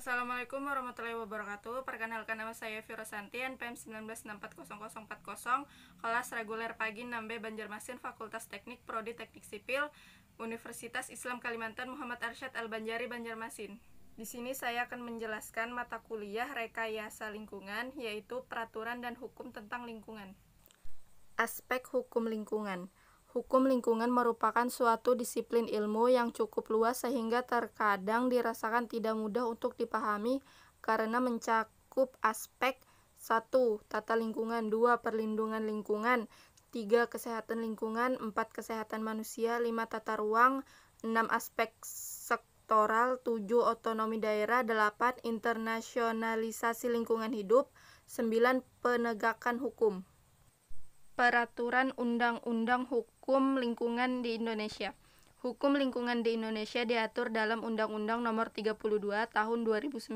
Assalamualaikum warahmatullahi wabarakatuh. Perkenalkan, nama saya Viro Santi, NPM 19640040, kelas reguler pagi 6B Banjarmasin, Fakultas Teknik, Prodi Teknik Sipil, Universitas Islam Kalimantan, Muhammad Arsyad Al-Banjari, Banjarmasin. Di sini saya akan menjelaskan mata kuliah rekayasa lingkungan, yaitu peraturan dan hukum tentang lingkungan. Aspek hukum lingkungan. Hukum lingkungan merupakan suatu disiplin ilmu yang cukup luas sehingga terkadang dirasakan tidak mudah untuk dipahami karena mencakup aspek 1. Tata lingkungan, 2. Perlindungan lingkungan, 3. Kesehatan lingkungan, 4. Kesehatan manusia, 5. Tata ruang, 6. Aspek sektoral, 7. Otonomi daerah, 8. Internasionalisasi lingkungan hidup, 9. Penegakan hukum. Peraturan Undang-Undang Hukum Lingkungan di Indonesia. Hukum lingkungan di Indonesia diatur dalam Undang-Undang Nomor 32 Tahun 2009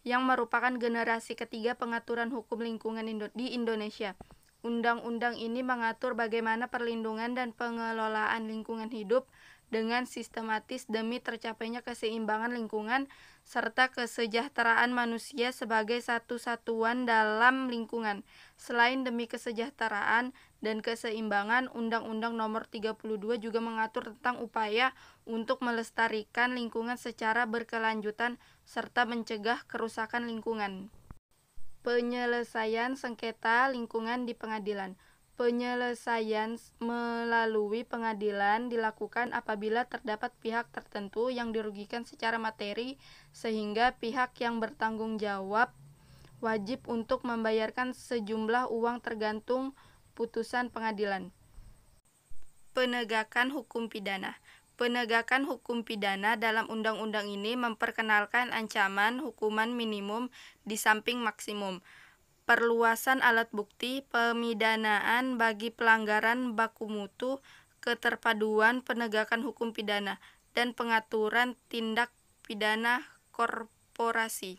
yang merupakan generasi ketiga pengaturan hukum lingkungan di Indonesia. Undang-undang ini mengatur bagaimana perlindungan dan pengelolaan lingkungan hidup dengan sistematis demi tercapainya keseimbangan lingkungan serta kesejahteraan manusia sebagai satu satuan dalam lingkungan. Selain demi kesejahteraan dan keseimbangan, Undang-Undang Nomor 32 juga mengatur tentang upaya untuk melestarikan lingkungan secara berkelanjutan serta mencegah kerusakan lingkungan. Penyelesaian sengketa lingkungan di pengadilan. Penyelesaian melalui pengadilan dilakukan apabila terdapat pihak tertentu yang dirugikan secara materi sehingga pihak yang bertanggung jawab wajib untuk membayarkan sejumlah uang tergantung putusan pengadilan. Penegakan hukum pidana. Penegakan hukum pidana dalam undang-undang ini memperkenalkan ancaman hukuman minimum di samping maksimum, perluasan alat bukti, pemidanaan bagi pelanggaran baku mutu, keterpaduan penegakan hukum pidana, dan pengaturan tindak pidana korporasi.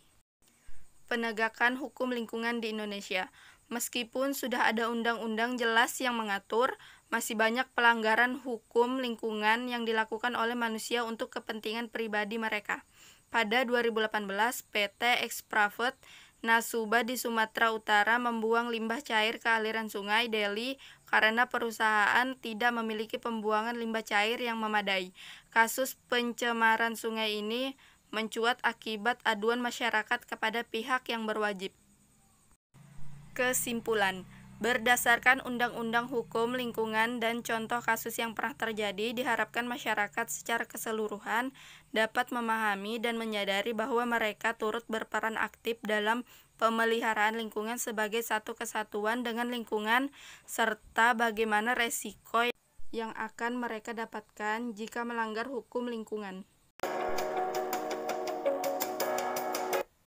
Penegakan hukum lingkungan di Indonesia. Meskipun sudah ada undang-undang jelas yang mengatur, masih banyak pelanggaran hukum lingkungan yang dilakukan oleh manusia untuk kepentingan pribadi mereka. Pada 2018, PT Expravet Nasuba di Sumatera Utara membuang limbah cair ke aliran sungai Deli karena perusahaan tidak memiliki pembuangan limbah cair yang memadai. Kasus pencemaran sungai ini mencuat akibat aduan masyarakat kepada pihak yang berwajib. Kesimpulan, berdasarkan Undang-Undang Hukum Lingkungan dan contoh kasus yang pernah terjadi, diharapkan masyarakat secara keseluruhan dapat memahami dan menyadari bahwa mereka turut berperan aktif dalam pemeliharaan lingkungan sebagai satu kesatuan dengan lingkungan, serta bagaimana resiko yang akan mereka dapatkan jika melanggar hukum lingkungan.